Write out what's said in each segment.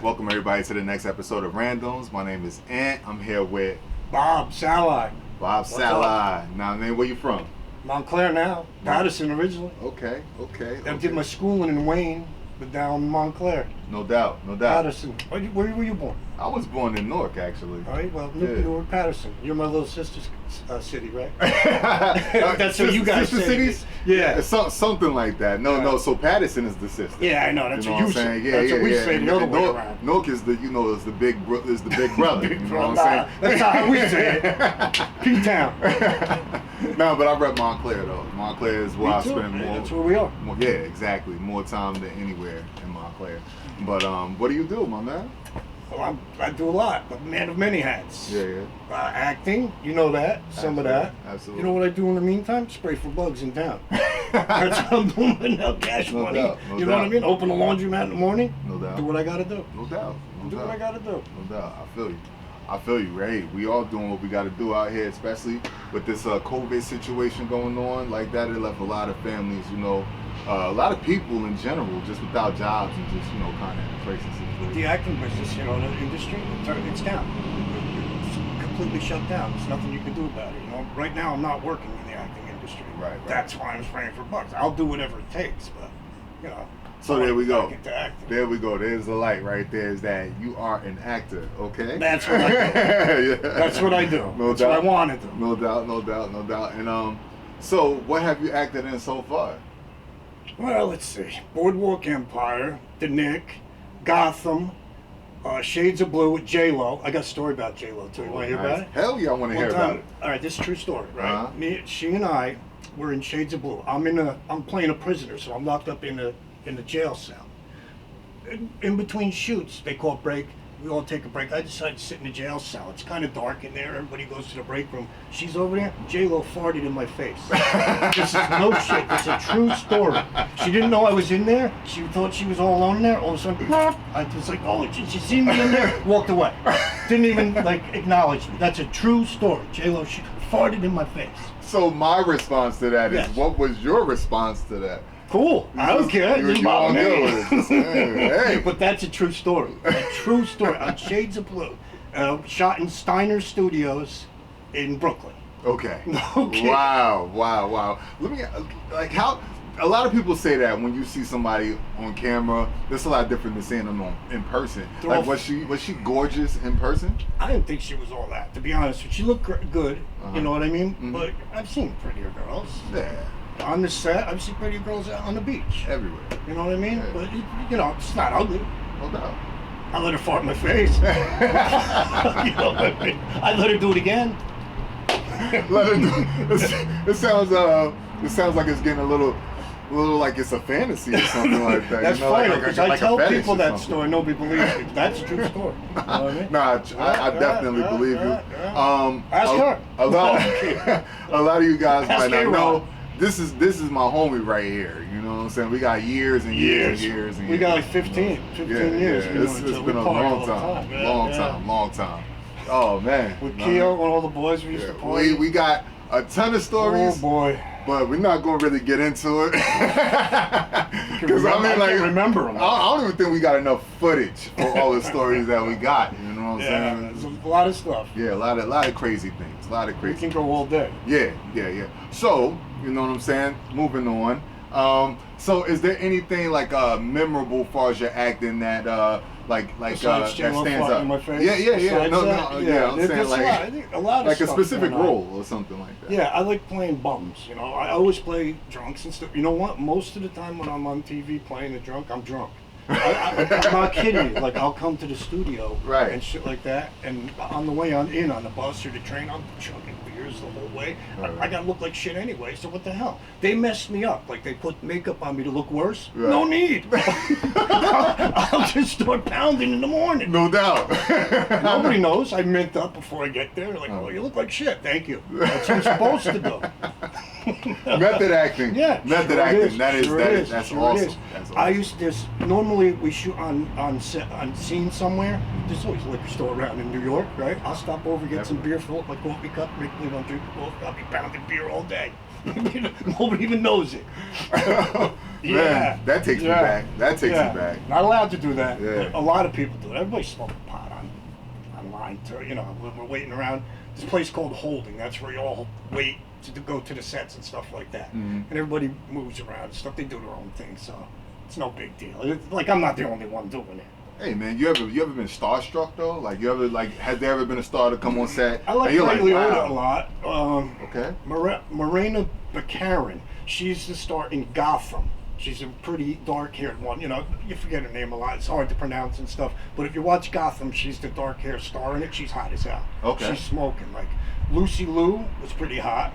Welcome everybody to the next episode of Randomz. My name is Ant. I'm here with Szalai. Szalai. Now, man, where you from? Montclair now. Patterson originally. Okay. I did my schooling in Wayne, but down in Montclair. No doubt. Patterson. Where were you born? I was born in Newark, actually. All right, well, Newark, Patterson. You're my little sister's city, right? That's what you guys sister say. Cities? Yeah. Something like that. No. So Patterson is the sister. Yeah, I know. That's you know what you saying? say. Yeah, That's what we yeah. say the other way around. Newark is the is the big brother. Big You know what I'm saying? That's not how we say it. P-Town. No, but I rep Montclair though. Montclair is where I spend more. That's where we are. Yeah, exactly. More time than anywhere in Montclair. But what do you do, my man? Well, I do a lot. I'm a man of many hats. Yeah. Acting, you know that. Some of that. Absolutely. You know what I do in the meantime? Spray for bugs in town. That's what I'm doing with no cash money. Doubt, you know what I mean? Open a laundromat in the morning. No doubt. Do what I gotta do. No doubt. Do what I gotta do. No doubt. I feel you. Hey, we all doing what we got to do out here, especially with this COVID situation going on like that. It left a lot of families, a lot of people in general, just without jobs and just, kind of in a crazy situation. The acting business, the industry, it's down. It's completely shut down. There's nothing you can do about it. Right now I'm not working in the acting industry. Right. That's why I'm spraying for bugs. I'll do whatever it takes, but So there we go. Into acting. There we go. There's the light right there. Is that you are an actor? Okay. That's what I do. Yeah. That's what I do. No That's doubt. what I want to do. No doubt. And so what have you acted in so far? Well, let's see. Boardwalk Empire, The Nick, Gotham, Shades of Blue with J-Lo. I got a story about J-Lo too. You want to hear about it? Hell yeah, I want to hear about it. All right, this is a true story, right? Uh-huh. She and I were in Shades of Blue. I'm playing a prisoner, so I'm locked up in the jail cell. In between shoots, they call break. We all take a break. I decided to sit in the jail cell. It's kind of dark in there. Everybody goes to the break room. She's over there. J-Lo farted in my face. This is no shit. It's a true story. She didn't know I was in there. She thought she was all alone in there. All of a sudden, I was like, oh, she seen me in there? Walked away. Didn't even acknowledge me. That's a true story. J-Lo, she farted in my face. So my response to that is, Yes. what was your response to that? Cool. I don't care. It doesn't bother me. Hey. But that's a true story. A true story on Shades of Blue. Shot in Steiner Studios in Brooklyn. Okay. Okay. Wow. Let me how. A lot of people say that when you see somebody on camera, that's a lot different than seeing them in person. Was she gorgeous in person? I didn't think she was all that, to be honest. She looked good. Uh-huh. You know what I mean? Mm-hmm. But I've seen prettier girls. Yeah. On the set, I've seen prettier girls out on the beach. Everywhere. You know what I mean? Yeah. But it's not ugly. No doubt. I let her fart in my face. You know what I mean? I let her do it again. Let her do it. Sounds like it's getting a little like it's a fantasy or something like that. That's funny, because I tell people that something. story, nobody believes me. That's a true story. You know what I mean? Nah, I definitely believe you. Ask her. A lot of you guys Ask might not A-Rod. know. This is my homie right here. You know what I'm saying? We got years and years. We got like 15 years. It's been a long time. Oh man. With Keo and all the boys we used to play. We got a ton of stories. Oh boy. But we're not going to really get into it. Because I can't remember them. I don't even think we got enough footage for all the stories that we got. You know what I'm saying? There's a lot of stuff. Yeah, a lot of crazy things. We can go all day. Yeah. So, you know what I'm saying? Moving on. So is there anything memorable as far as your acting that that stands out? In my face? Yeah. I'm saying a lot of like a stuff specific going on. role or something like that. Yeah, I like playing bums. I always play drunks and stuff. You know what? Most of the time when I'm on TV playing a drunk, I'm drunk. I'm not kidding you. I'll come to the studio and shit like that, and on the way on the bus or the train, I'm chugging beers the whole way. Right. I gotta look like shit anyway, so what the hell? They messed me up. They put makeup on me to look worse. Right. No need. I'll just start pounding in the morning. No doubt. Nobody knows. I mint up before I get there. They're like, oh, you look like shit. Thank you. That's what I'm supposed to do. Method acting. Yeah. Method acting. That's awesome. That's awesome. I used this. Normally we shoot on scene somewhere. There's always a liquor store around in New York, right? I'll stop over, get some beer, fill up my coffee cup, make me one drink of coffee. I'll be pounding beer all day. Nobody even knows it. Yeah. Man, that takes me back. That takes me back. Not allowed to do that. Yeah. But a lot of people do it. Everybody's smoking pot online too. You know, when we're waiting around. This place called Holding. That's where you all wait to go to the sets and stuff like that. Mm-hmm. And everybody moves around and stuff. They do their own thing, so it's no big deal. It's like I'm not the only one doing it. Hey man, you ever been starstruck though? Like you ever has there ever been a star to come on set? I like and you're Ray Liotta a lot. Okay. Morena Baccarin. She's the star in Gotham. She's a pretty dark-haired one. You know, you forget her name a lot. It's hard to pronounce and stuff. But if you watch Gotham, she's the dark-haired star in it. She's hot as hell. Okay. She's smoking. Like Lucy Liu was pretty hot.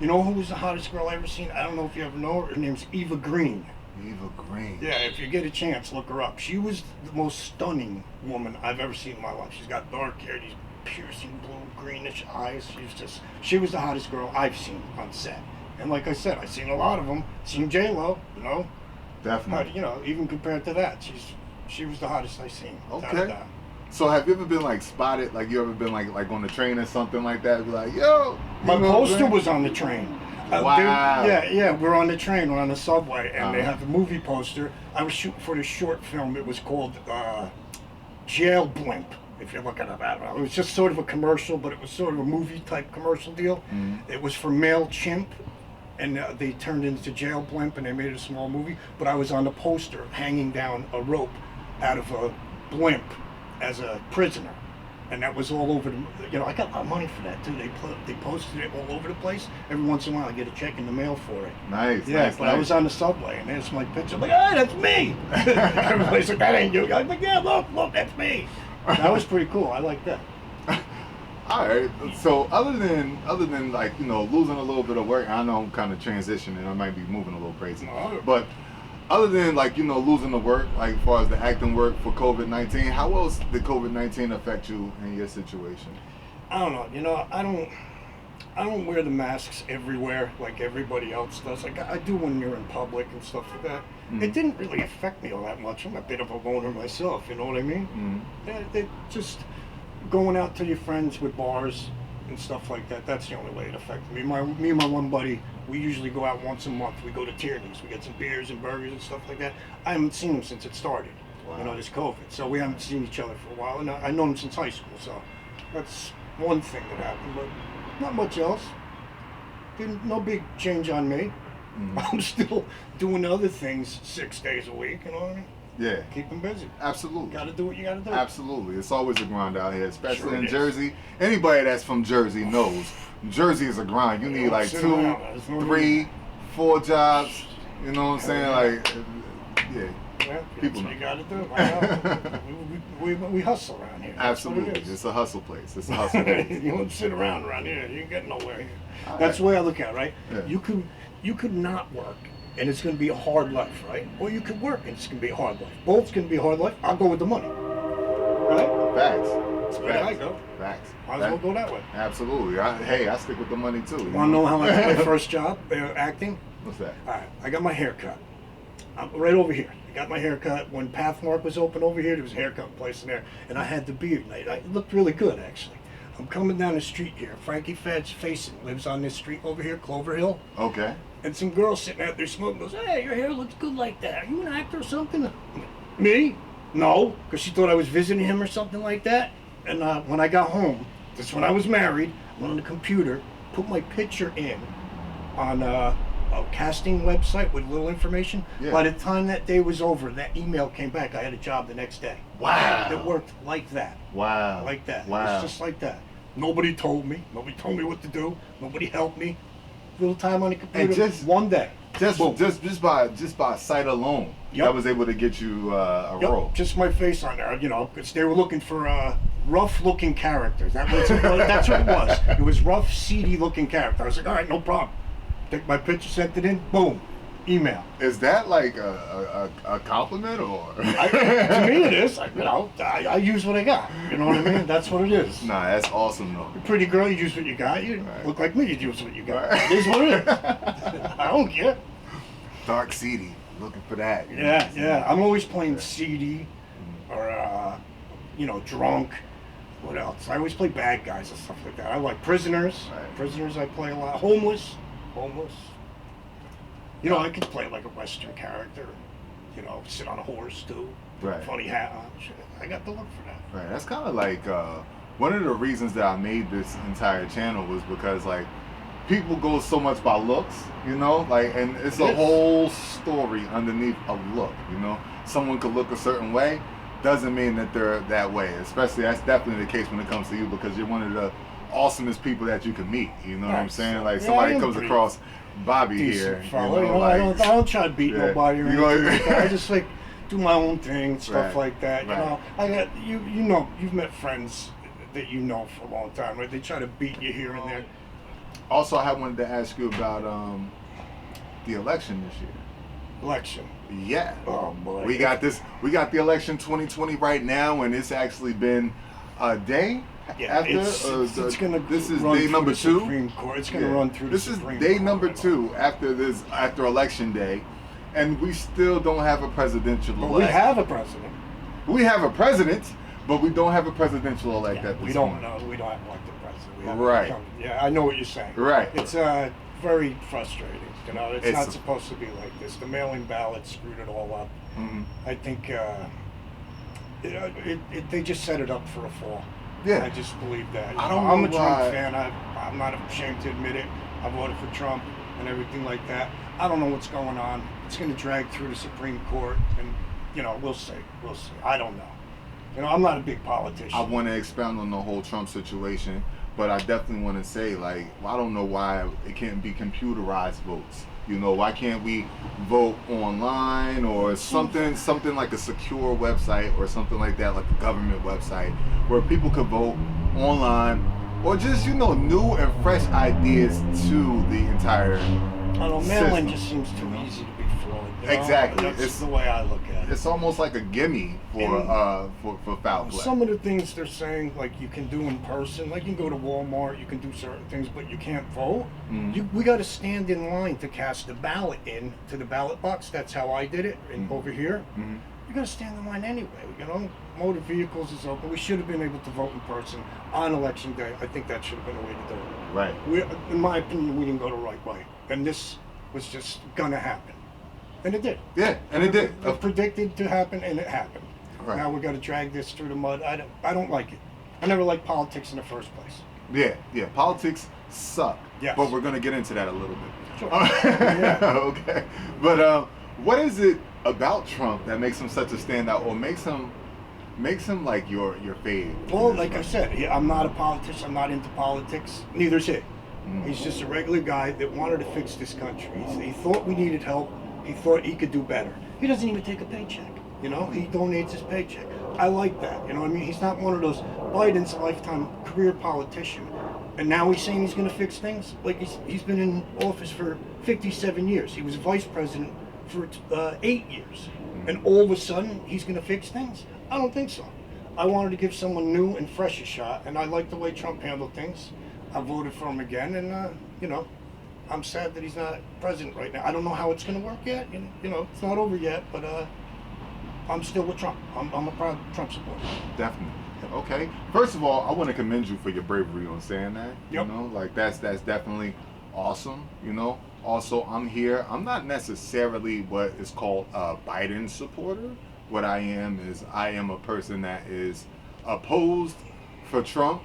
You know who was the hottest girl I ever seen? I don't know if you ever know her. Her name's Eva Green. Eva Green. Yeah, if you get a chance, look her up. She was the most stunning woman I've ever seen in my life. She's got dark hair, these piercing blue, greenish eyes. She was the hottest girl I've seen on set. And like I said, I've seen a lot of them. Seen J-Lo, you know. Definitely. But, you know, even compared to that, she was the hottest I've seen. Okay. So have you ever been like spotted? Like you ever been like on the train or something like that? Be like, yo. My poster was on the train. Wow. We're on the train, we're on the subway, and they have the movie poster. I was shooting for this short film. It was called Jail Blimp, if you look at it that way. It was just sort of a commercial, but it was sort of a movie type commercial deal. Mm-hmm. It was for MailChimp, and they turned it into Jail Blimp, and they made it a small movie. But I was on the poster hanging down a rope out of a blimp as a prisoner. And that was all over the, I got a lot of money for that too. They posted it all over the place. Every once in a while I get a check in the mail for it. Nice. Yeah, nice, but nice. I was on the subway and there's my picture. I'm like, hey, that's me. Everybody's like, that ain't you. I'm like, yeah, look, that's me. That was pretty cool. I like that. All right. So other than like, losing a little bit of work, I know I'm kind of transitioning. I might be moving a little crazy. No. But other than like, losing the work, like as far as the acting work for COVID-19, how else did COVID-19 affect you in your situation? I don't know. I don't wear the masks everywhere like everybody else does. Like I do when you're in public and stuff like that. It didn't really affect me all that much. I'm a bit of a loner myself, you know what I mean? They just going out to your friends with bars and stuff like that. That's the only way it affected me. Me and my one buddy, we usually go out once a month. We go to Tierney's. We get some beers and burgers and stuff like that. I haven't seen him since it started. Wow. This COVID. So we haven't seen each other for a while. And I've known him since high school. So that's one thing that happened. But not much else. No big change on me. I'm still doing other things 6 days a week. You know what I mean? Yeah. Keep them busy. Absolutely. Got to do what you got to do. Absolutely. It's always a grind out here, especially Sure in it is. Jersey. Anybody that's from Jersey knows Jersey is a grind. You need like 2, 3, 4 jobs. You know what I'm saying? Like, yeah. Yeah, People that's what you know. got to do. We hustle around here. That's what Absolutely. it is. It's a hustle place. It's a hustle place. You don't sit around here. You get nowhere here. All That's right. the way I look at it, right? Yeah. You could not work, and it's going to be a hard life, right? Or you could work, and it's going to be a hard life. Both's going to be a hard life. I'll go with the money, right? Facts. That's the way I go. Facts. Might as well go that way. Absolutely. I stick with the money too. Want to know how I got my first job acting? What's that? All right, I got my hair cut. I'm right over here. I got my hair cut. When Pathmark was open over here, there was a haircut place in there, and I had the beard. It looked really good, actually. I'm coming down the street here. Frankie Fed's Facing lives on this street over here, Clover Hill. Okay. And some girl sitting out there smoking goes, hey, your hair looks good like that. Are you an actor or something? Me? No, because she thought I was visiting him or something like that. And when I got home, this is when I was married, I went on the computer, put my picture in on a casting website with little information. Yeah. By the time that day was over, that email came back. I had a job the next day. Wow. It worked like that. Wow. Like that. Wow. It was just like that. Nobody told me. Nobody told me what to do. Nobody helped me. Little time on the computer. And just- one day. Boom. Just by sight alone, Yep. that was able to get you a Yep, role. just my face on there, because they were looking for rough-looking characters. That's what it was. It was rough, seedy-looking character. I was like, all right, no problem. Take my picture, sent it in, boom, email. Is that like a compliment or? To me, it is. I use what I got. You know what I mean? That's what it is. Nah, that's awesome though. Pretty girl, you use what you got. You Right. look like me, you use what you got. Right. It is what it is. I don't care. Dark seedy, looking for that. you know what Yeah, I'm saying? yeah. I'm always playing seedy or, drunk. What else? I always play bad guys and stuff like that. I like prisoners. Right. Prisoners I play a lot. Homeless. You know, I could play like a Western character. You know, sit on a horse too. Right. Funny hat on. Shit. I got the look for that. Right. That's kind of like one of the reasons that I made this entire channel was because like people go so much by looks, you know, like, and it's a whole story underneath a look, you know. Someone could look a certain way, doesn't mean that they're that way. Especially that's definitely the case when it comes to you because you're one of the awesomest people that you can meet. You know what I'm saying? Like somebody comes across Bobby here, you know, like, I don't try to beat nobody or anything like that. I just like do my own thing, stuff like that. You know, I got you know, you've met friends that you know for a long time, right? They try to beat you here and there. Also, I wanted to ask you about the election this year. Election. Yeah. Oh boy. We got the election 2020 right now, and it's actually been a day after. It's gonna. This is run day number the 2. Supreme Court. It's gonna run through the Supreme Court. This is day number 2 after election day, and we still don't have a presidential elect. We have a president. We have a president, but we don't have a presidential elect at this point. We don't have an elected president. Right. Yeah, I know what you're saying. Right. It's very frustrating. You know, it's not supposed to be like this. The mail-in ballot screwed it all up. Mm-hmm. I think they just set it up for a fall. Yeah. I just believe that. I'm a Trump fan. I'm not ashamed to admit it. I voted for Trump and everything like that. I don't know what's going on. It's going to drag through the Supreme Court, and you know, we'll see. We'll see. I don't know. You know, I'm not a big politician. I want to expound on the whole Trump situation, but I definitely want to say, like, I don't know why it can't be computerized votes. You know, why can't we vote online or something like a secure website or something like that, like a government website, where people could vote online, or just, you know, new and fresh ideas to the entire I don't know, mail-in just seems too easy to be flawed. You know? Exactly. That's the way I look at it. It's almost like a gimme for foul play. Some of the things they're saying, like you can do in person, like you can go to Walmart, you can do certain things, but you can't vote. Mm-hmm. We got to stand in line to cast the ballot in to the ballot box. That's how I did it over here. Mm-hmm. You got to stand in line anyway. You know, motor vehicles is open. We should have been able to vote in person on election day. I think that should have been the way to do it. Right. In my opinion, we didn't go the right way, and this was just gonna happen, and it did. Yeah, and it did. It predicted to happen, and it happened. Right. Now we got to drag this through the mud. I don't like it. I never liked politics in the first place. Yeah. Politics suck. Yes. But we're gonna get into that a little bit. Sure. Okay. But what is it about Trump that makes him such a standout, or makes him like your fave? Well, like I said, I'm not a politician. I'm not into politics. Neither's he. He's just a regular guy that wanted to fix this country. He thought we needed help. He thought he could do better. He doesn't even take a paycheck. You know, he donates his paycheck. I like that. You know what I mean? He's not one of those Biden's a lifetime career politician. And now he's saying he's going to fix things? Like he's been in office for 57 years. He was vice president for 8 years. And all of a sudden, he's going to fix things? I don't think so. I wanted to give someone new and fresh a shot, and I like the way Trump handled things. I voted for him again, and, you know, I'm sad that he's not president right now. I don't know how it's going to work yet. You know, it's not over yet, but I'm still with Trump. I'm a proud Trump supporter. Definitely. Okay. First of all, I want to commend you for your bravery on saying that. Yep. You know, like that's definitely awesome. You know. Also, I'm here. I'm not necessarily what is called a Biden supporter. What I am is I am a person that is opposed for Trump.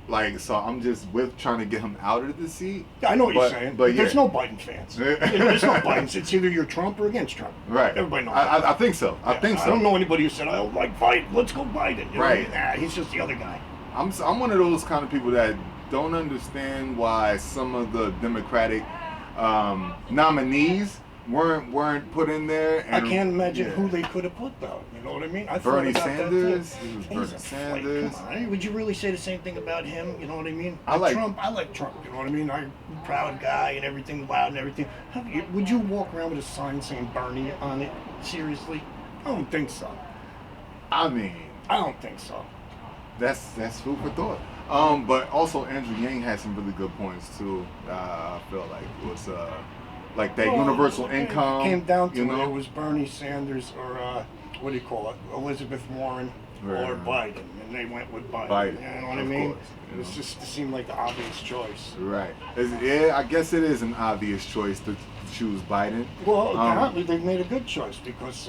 Like, so I'm just trying to get him out of the seat. Yeah, I know what you're saying. But there's no Biden fans. There's no Bidens. It's either you're Trump or against Trump. Right. Everybody knows. I think so. I think so. I don't know anybody who said, I don't like Biden. Let's go Biden. You right. know? Nah, he's just the other guy. I'm one of those kind of people that don't understand why some of the Democratic nominees weren't put in there. And, I can't imagine who they could have put though. You know what I mean? Bernie Sanders. Bernie Sanders. Come on. Would you really say the same thing about him? You know what I mean? I like Trump. I like Trump. You know what I mean? I'm a proud guy and everything, loud and everything. Would you walk around with a sign saying Bernie on it? Seriously? I don't think so. I mean, I don't think so. That's food for thought. But also Andrew Yang had some really good points too. I felt like it was like that universal income. It came down to it was Bernie Sanders or what do you call it, Elizabeth Warren or Biden, and they went with Biden. You know what I mean? It just seemed like the obvious choice. Right. Yeah, I guess it is an obvious choice. The choose Biden. Well, apparently they've made a good choice because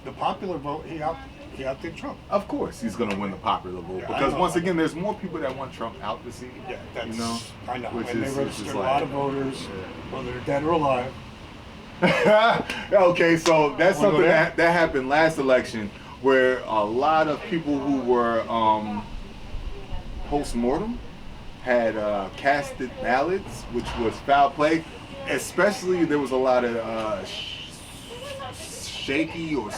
the popular vote, he outdid Trump. Of course, he's going to win the popular vote Yeah, because I know, once I know. again, there's more people that want Trump out the seat. Yeah, that's, you know, I know. which And they is registered a like- lot of voters, whether they're dead or alive. Okay, so that's Wanna go something there? that happened last election where a lot of people who were post-mortem had casted ballots, which was foul play. Especially there was a lot of shaky or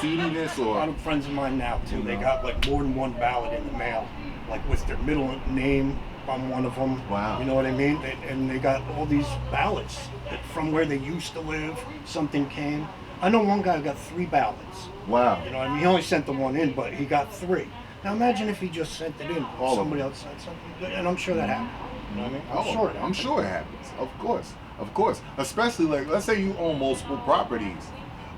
seediness A lot or of friends of mine now too. They got like more than one ballot in the mail, like with their middle name on one of them. Wow. You know what I mean? And they got all these ballots that from where they used to live. Something came. I know one guy got 3 ballots. wow. You know, what I mean, he only sent the one in, but he got 3. Now imagine if he just sent it in. All of Somebody them. else sent something, and I'm sure that happened. You know what I mean? I'm sure it happened. I'm sure it happens. Of course. Especially like, let's say you own multiple properties,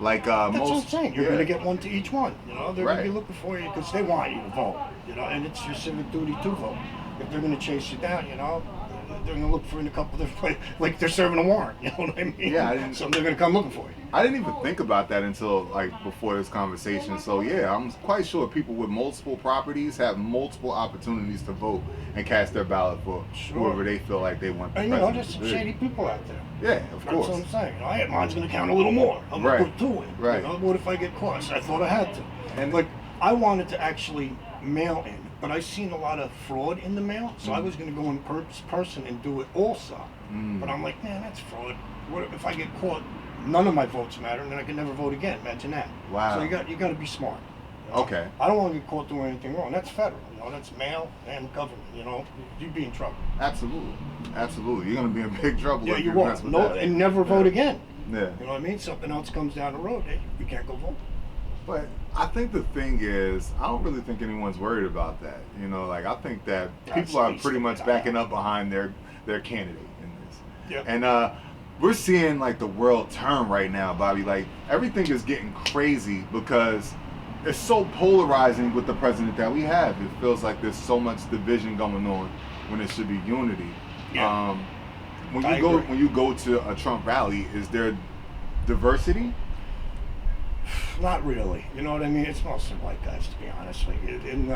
like That's most. what I'm saying. You're yeah. gonna get one to each one. You know, they're gonna be Right. looking for you because they want you to vote. You know, and it's your civic duty to vote. If they're gonna chase you down, you know, they're gonna look for you in a couple of different, like they're serving a warrant. You know what I mean? Yeah, I didn't- So they're gonna come looking for you. I didn't even think about that until like before this conversation. So yeah, I'm quite sure people with multiple properties have multiple opportunities to vote and cast their ballot for Sure. whoever they feel like they want. The And you know, president there's to some be. shady people out there. Yeah, of That's course. what I'm saying. You know, hey, mine's gonna count a little more. I'm Right. gonna put 2 in. Right. You know, what if I get caught? So I thought I had to. And- like, I wanted to actually mail in, but I seen a lot of fraud in the mail, so I Mm. was gonna go in person and do it also. Mm. But I'm like, man, that's fraud. What if I get caught? None of my votes matter, and then I can never vote again. Imagine that. Wow. So you got to be smart. You know? Okay. I don't want to get caught doing anything wrong. That's federal. You know, that's mail and government. You know, you'd be in trouble. Absolutely. You're gonna be in big trouble. Yeah, if you mess won't. with No, that. and never vote again. Yeah. You know what I mean? Something else comes down the road, hey, you can't go vote. But I think the thing is, I don't really think anyone's worried about that. You know, like I think that That's people are least pretty of much it. backing up behind their candidate in this. Yep. And we're seeing like the world turn right now, Bobby. Like everything is getting crazy because it's so polarizing with the president that we have. It feels like there's so much division going on when it should be unity. Yeah. When I you go agree. when you go to a Trump rally, is there diversity? Not really. You know what I mean? It's mostly white guys, to be honest with you. And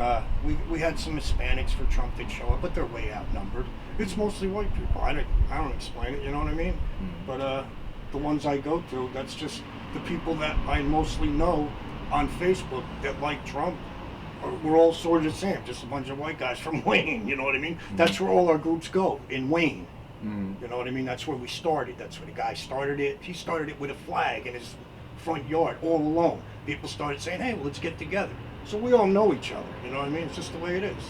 we had some Hispanics for Trump that show up, but they're way outnumbered. It's mostly white people. I don't explain it. You know what I mean? Mm. But the ones I go to, that's just the people that I mostly know on Facebook that like Trump. We're all sort of the same, just a bunch of white guys from Wayne. You know what I mean? That's where all our groups go, in Wayne. Mm. You know what I mean? That's where we started. That's where the guy started it. He started it with a flag in his front yard, all alone. People started saying, hey, well, let's get together. So we all know each other. You know what I mean? It's just the way it is,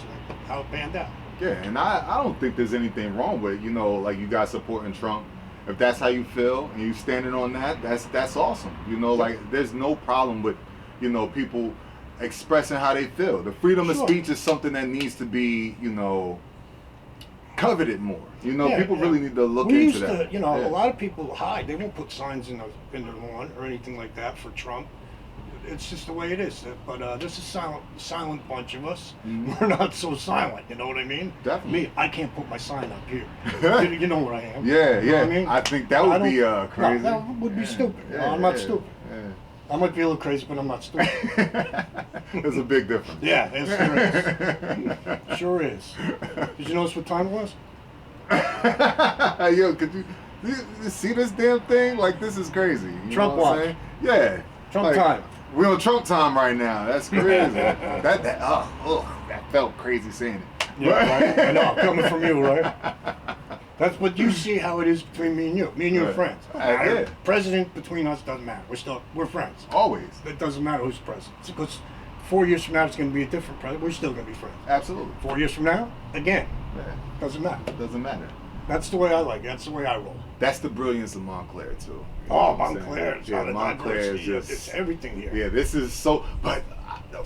how it panned out. Yeah, and I don't think there's anything wrong with, you know, like you guys supporting Trump. If that's how you feel and you standing on that, that's awesome. You know, like there's no problem with, you know, people expressing how they feel. The freedom of Sure. speech is something that needs to be, you know, coveted more. You know, Yeah, people yeah. really need to look We into used that. to, you know, Yeah. a lot of people hide. They won't put signs in the lawn or anything like that for Trump. It's just the way it is. But this is silent bunch of us. Mhm. We're not so silent. You know what I mean? Definitely. Me, I can't put my sign up here. You know where I am. Yeah, You know yeah. what I mean? I think that would be don't- crazy. No, that would be Yeah, stupid. No, yeah, I'm not yeah, stupid. I might be a little crazy, but I'm not stupid. Yeah. There's a big difference. Yeah, there is. Sure is. Did you notice what time it was? Yo, could you see this damn thing? Like, this is crazy. You Trump know what I'm watch. saying? Yeah. Trump time. We're on Trump time right now. That's crazy. that felt crazy saying it. Yeah, right? I know, coming from you, right? That's what you see how it is between me and you. Me and you are Right. friends. I did. President between us doesn't matter. We're friends. Always. It doesn't matter who's president. Because 4 years from now it's going to be a different president. We're still going to be friends. Absolutely. 4 years from now, again, Yeah. doesn't matter. Doesn't matter. That's the way I like it. That's the way I roll. That's the brilliance of Montclair too. You know Oh, what I'm saying? Montclair. It's Yeah, not a Montclair is diversity. just. It's everything here. Yeah, this is so. But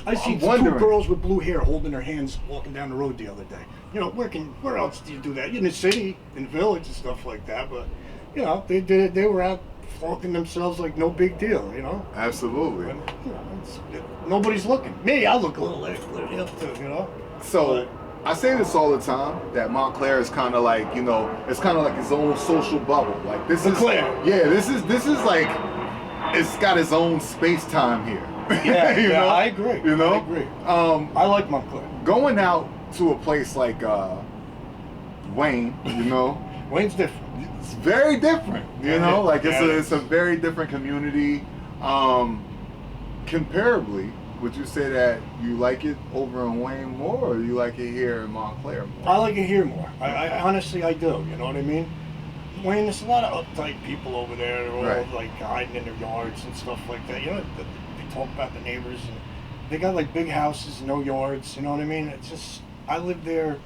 I seen I'm two wondering. girls with blue hair holding their hands walking down the road the other day. You know, where else do you do that? In the city, in the village and stuff like that. But, you know, they did it. They were out flaunting themselves like no big deal, you know? Absolutely. And, you know, nobody's looking. Me, I look a little up too, you know? So I say this all the time, that Montclair is kind of like, you know, it's kind of like its own social bubble. Like this is, yeah, this is like, it's got its own space time here. Yeah, you know? I agree. You know, I agree. I like Montclair. Going out to a place like Wayne, you know, Wayne's different. it's very different. You know, like it's a very different community. Comparably, would you say that you like it over in Wayne more, or you like it here in Montclair more? I like it here more. I honestly, I do. You know what I mean? Wayne, there's a lot of uptight people over there. They're all like hiding in their yards and stuff like that. You know, they talk about the neighbors, and they got like big houses, no yards. You know what I mean? It's just, I lived there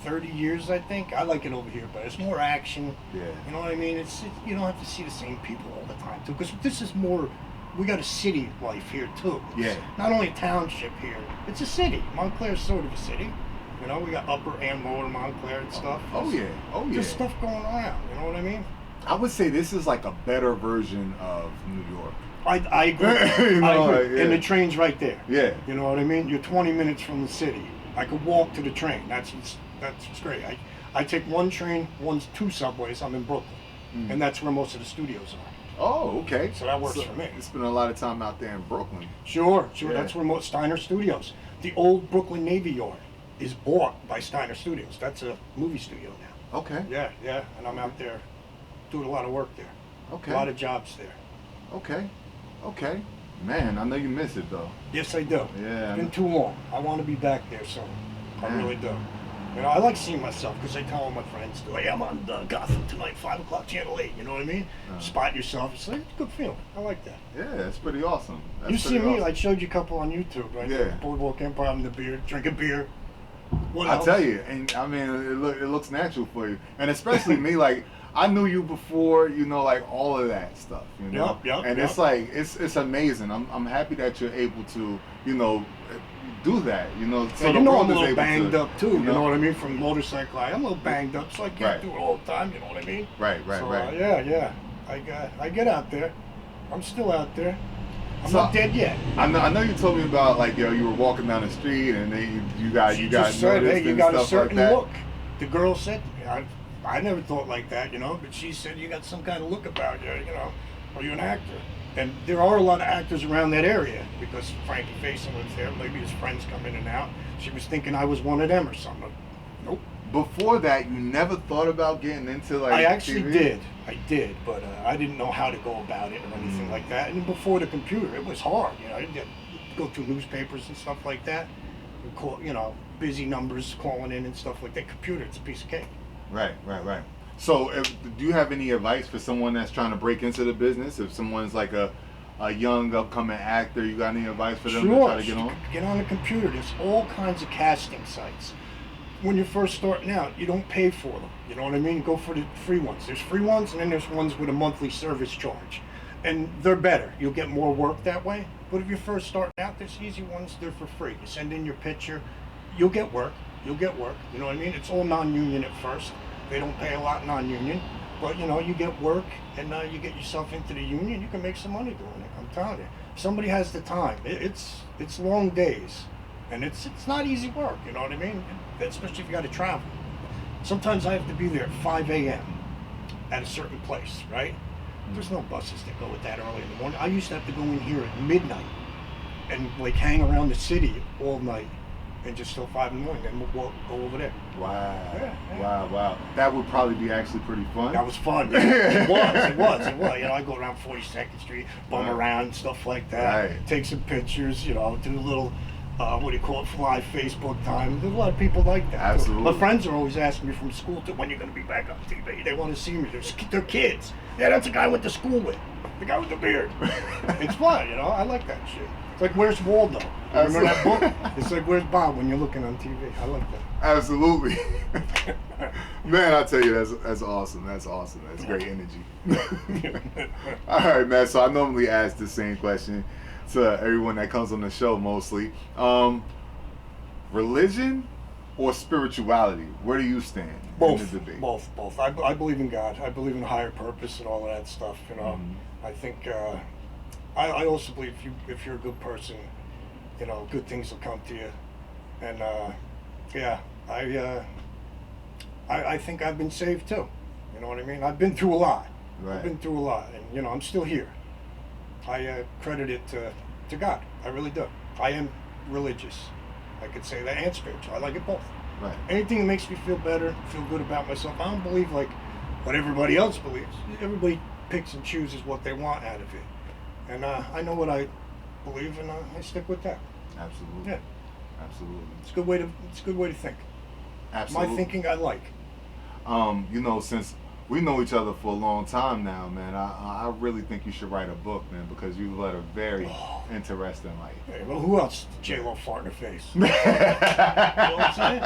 30 years, I think. I like it over here, but it's more action. Yeah. You know what I mean? You don't have to see the same people all the time too, because this is more. We got a city life here too. It's not only a township here, it's a city. Montclair's sort of a city. You know, we got Upper and Lower Montclair and stuff. There's stuff going around. You know what I mean? I would say this is like a better version of New York. I agree. You know, I agree. And the train's right there. Yeah. You know what I mean? You're 20 minutes from the city. I could walk to the train. That's great. I take one train, two subways. I'm in Brooklyn, and that's where most of the studios are. Oh, okay. So that works for me. You spend a lot of time out there in Brooklyn. Sure. Yeah. That's where most Steiner Studios. The old Brooklyn Navy Yard is bought by Steiner Studios. That's a movie studio now. Okay. Yeah. And I'm out there doing a lot of work there. Okay. A lot of jobs there. Okay. Man, I know you miss it though. Yes, I do. Yeah. It's been too long. I want to be back there soon. I really do. You know, I like seeing myself because I tell all my friends, like, I'm on Gotham tonight, 5 o'clock, Channel 8. You know what I mean? Spot yourself. It's like a good feeling. I like that. Yeah, it's pretty awesome. You see me, I showed you a couple on YouTube, right? Yeah. Boardwalk Empire, I'm the beer, drinking beer. What I else? tell you, and I mean, it looks natural for you. And especially me, like, I knew you before, you know, like all of that stuff, you know? Yep. It's like, it's amazing. I'm happy that you're able to, you know, do that, you know. So you the know world I'm a is little able banged to, up too, you know what I mean? From motorcycle, I'm a little banged up, so I can't do it all the time, you know what I mean? Right. Yeah. I get out there. I'm still out there. I'm not dead yet. I know you told me about, like, you know, you were walking down the street and then you got just said, hey, you got a certain like look. The girl said to me, I never thought like that, you know, but she said you got some kind of look about you, you know. Are you an actor? And there are a lot of actors around that area because Frankie Faison lives there. Maybe his friends come in and out. She was thinking I was one of them or something. Nope. Before that, you never thought about getting into, like, I actually TV? I did, but I didn't know how to go about it or anything like that. And before the computer, it was hard. You know, you go through newspapers and stuff like that. And call, you know, busy numbers calling in and stuff like that. Computer, it's a piece of cake. Right. So, do you have any advice for someone that's trying to break into the business? If someone's like a young upcoming actor, you got any advice for them to try to get on? Get on the computer. There's all kinds of casting sites. When you're first starting out, you don't pay for them. You know what I mean? Go for the free ones. There's free ones, and then there's ones with a monthly service charge. And they're better. You'll get more work that way. But if you're first starting out, there's easy ones. They're for free. You send in your picture. You'll get work. You know what I mean? It's all non-union at first. They don't pay a lot non-union. But, you know, you get work, and you get yourself into the union. You can make some money doing it. I'm telling you. If somebody has the time. It's long days. And it's not easy work, you know what I mean? Especially if you got to travel. Sometimes I have to be there at 5 a.m. at a certain place, right? There's no buses that go at that early in the morning. I used to have to go in here at midnight and like hang around the city all night and just till 5 in the morning, then we'll go over there. Wow. Yeah. Wow. That would probably be actually pretty fun. That was fun. It was. You know, I go around 42nd Street, bum around, stuff like that. Right. Take some pictures, you know, do a little, fly Facebook time. There's a lot of people like that. Absolutely. My friends are always asking me from school, when you're going to be back on TV. They want to see me. They're kids. Yeah, that's the guy I went to school with. The guy with the beard. It's fun, you know. I like that shit. It's like, where's Waldo? Remember that book? It's like, where's Bob when you're looking on TV? I like that. Absolutely. Man, I tell you, that's awesome. That's great energy. All right, man. So I normally ask the same question to everyone that comes on the show mostly. Religion or spirituality? Where do you stand in the debate? Both. I believe in God. I believe in a higher purpose and all of that stuff, you know. I think, I also believe if you're a good person, you know, good things will come to you. And, I think I've been saved too. You know what I mean? I've been through a lot. Right. I've been through a lot, and you know, I'm still here. I credit it to God. I really do. I am religious. I could say that, and spiritual. I like it both. Right. Anything that makes me feel better, feel good about myself. I don't believe like what everybody else believes. Everybody picks and chooses what they want out of it, and I know what I believe, and I stick with that. Absolutely. Yeah. Absolutely. It's a good way to. It's a good way to think. Absolutely. My thinking, I like. You know, since we know each other for a long time now, man, I really think you should write a book, man, because you led a very interesting life. Hey, well, who else? J-Lo fart in her face. You know what I'm saying?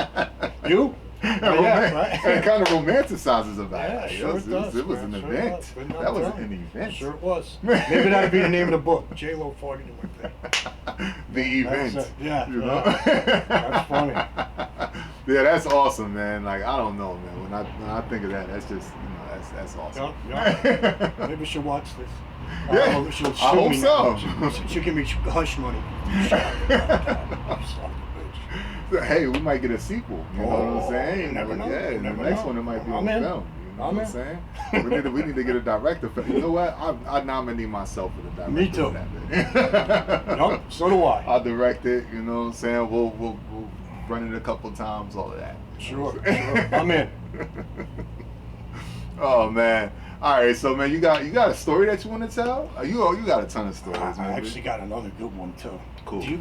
You? Right? It kind of romanticizes about Yeah, it. sure it does. It was man. an Sure event. does. Been That was done. an event. Sure it was. Maybe that'd be the name of the book. J-Lo farted in my face. The event. That's it. Yeah. You know? That's funny. Yeah, that's awesome, man. Like, I don't know, man. When I think of that, that's just, you know, that's awesome. Yeah. Maybe she'll watch this. Yeah, She'll I hope me so. now. She'll give me hush money. Hey, we might get a sequel. You know what I'm saying? You never know. Yeah, You the never next know. one it might be I'm on in. film. You know I'm what I'm saying? We need to get a director for. You know what? I nominate myself for the director. Me too. For that Nope, so do I. I'll direct it. You know what I'm saying? We'll run it a couple times. All of that. Sure. I'm in. Oh man. All right, so man, you got a story that you want to tell? You got a ton of stories, I man. actually got another good one too. Cool. Do you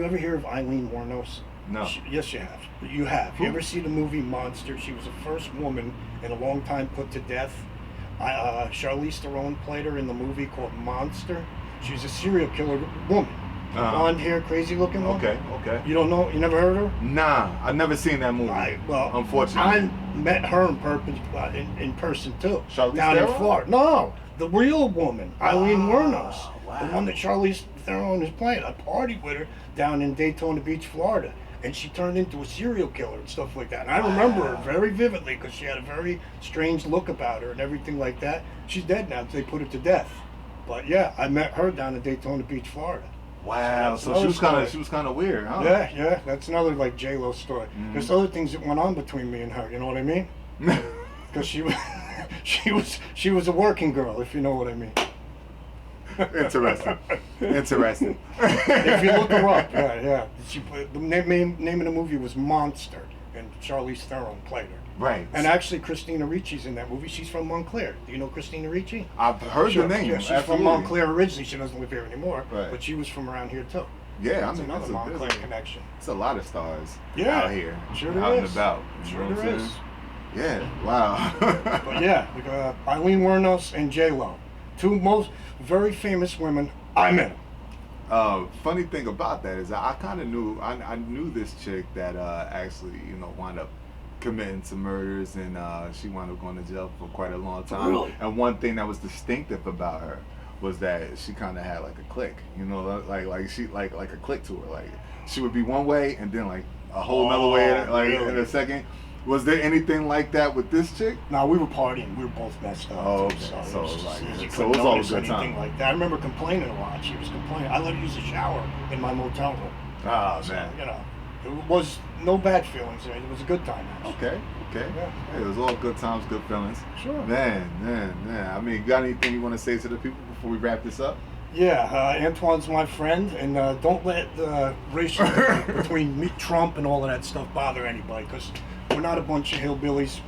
ever hear of Eileen Wernos? No. Yes, you have. You have. Who? You ever see the movie Monster? She was the first woman in a long time put to death. Charlize Theron played her in the movie called Monster. She was a serial killer woman. Blonde hair, crazy looking one. Okay. You don't know? You never heard of her? Nah, I've never seen that movie. Unfortunately. I met her in person too. Charlize down Theron? in Florida. No, the real woman, Eileen Wernos, wow. the one that Charlize Theron is playing. I partied with her down in Daytona Beach, Florida, and she turned into a serial killer and stuff like that. And I remember her very vividly because she had a very strange look about her and everything like that. She's dead now. They put her to death. But yeah, I met her down in Daytona Beach, Florida. Wow, so she was kind of weird, huh? Yeah, that's another like J-Lo story. There's other things that went on between me and her. You know what I mean? Because she was a working girl, if you know what I mean. Interesting. If you look her up, yeah. The name of the movie was Monster, and Charlize Theron played her. Right. And actually, Christina Ricci's in that movie. She's from Montclair. Do you know Christina Ricci? I've heard the name. Yeah, she's absolutely. from Montclair originally. She doesn't live here anymore, Right. but she was from around here too. Yeah, That's another Montclair connection. It's a lot of stars Yeah, out here, sure out there and is. about. You Sure know what I'm there saying? is. Yeah, wow. But yeah, Eileen Wernos and J-Lo, two most very famous women. I met them. Funny thing about that is I kind of knew I knew this chick that actually wound up committing some murders, and she wound up going to jail for quite a long time. Really? And one thing that was distinctive about her was that she kind of had like a click, like she like a click to her. Like she would be one way and then like a whole nother way, like really? in a second. Was there anything like that with this chick? No, we were partying. We were both messed up. Oh, too, okay. So, So it was like- just, you so couldn't it was all a notice good anything time. like that. I remember complaining a lot. She was complaining. I let her use the shower in my motel room. Oh So, man. it was no bad feelings. It was a good time. Actually. Okay. Yeah. Hey, it was all good times, good feelings. Sure. Man. I mean, got anything you want to say to the people before we wrap this up? Yeah, Antoine's my friend, and don't let the racial between me, Trump, and all of that stuff bother anybody, because we're not a bunch of hillbillies.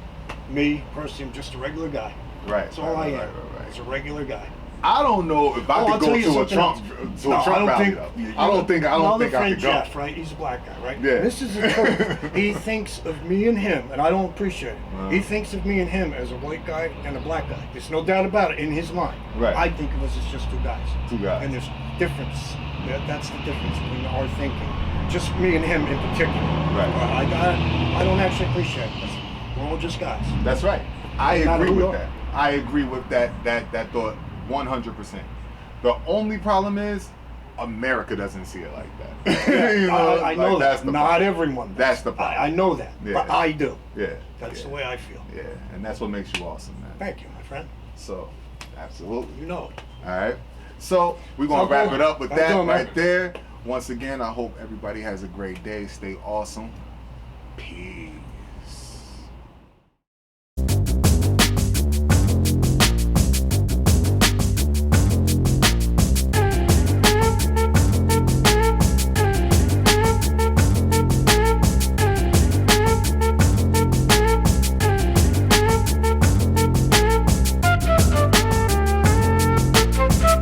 Me, personally, I'm just a regular guy. Right. That's all I am. Right. Just a regular guy. I don't know if I I'll could tell go you to a something Trump else. to No, a Trump I don't rally. think. Though. I don't think I friend could go. Jeff, right? He's a black guy, right? Yeah. This is the truth. He thinks of me and him, and I don't appreciate it. Wow. He thinks of me and him as a white guy and a black guy. There's no doubt about it in his mind. Right. I think of us as just two guys. Two guys. And there's difference. That's the difference between our thinking. Just me and him in particular. Right. I don't actually appreciate it. We're all just guys. That's right. I No matter agree who you with are. that. I agree with that thought 100%. The only problem is America doesn't see it like that. I know that's that. the Not problem. everyone does. That's the problem. I know that. Yeah. But I do. Yeah. That's yeah. the way I feel. Yeah, and that's what makes you awesome, man. Thank you, my friend. So, absolutely. You know it. All right. So, we're going to wrap it up with How you that doing, man? right there. Once again, I hope everybody has a great day. Stay awesome. Peace.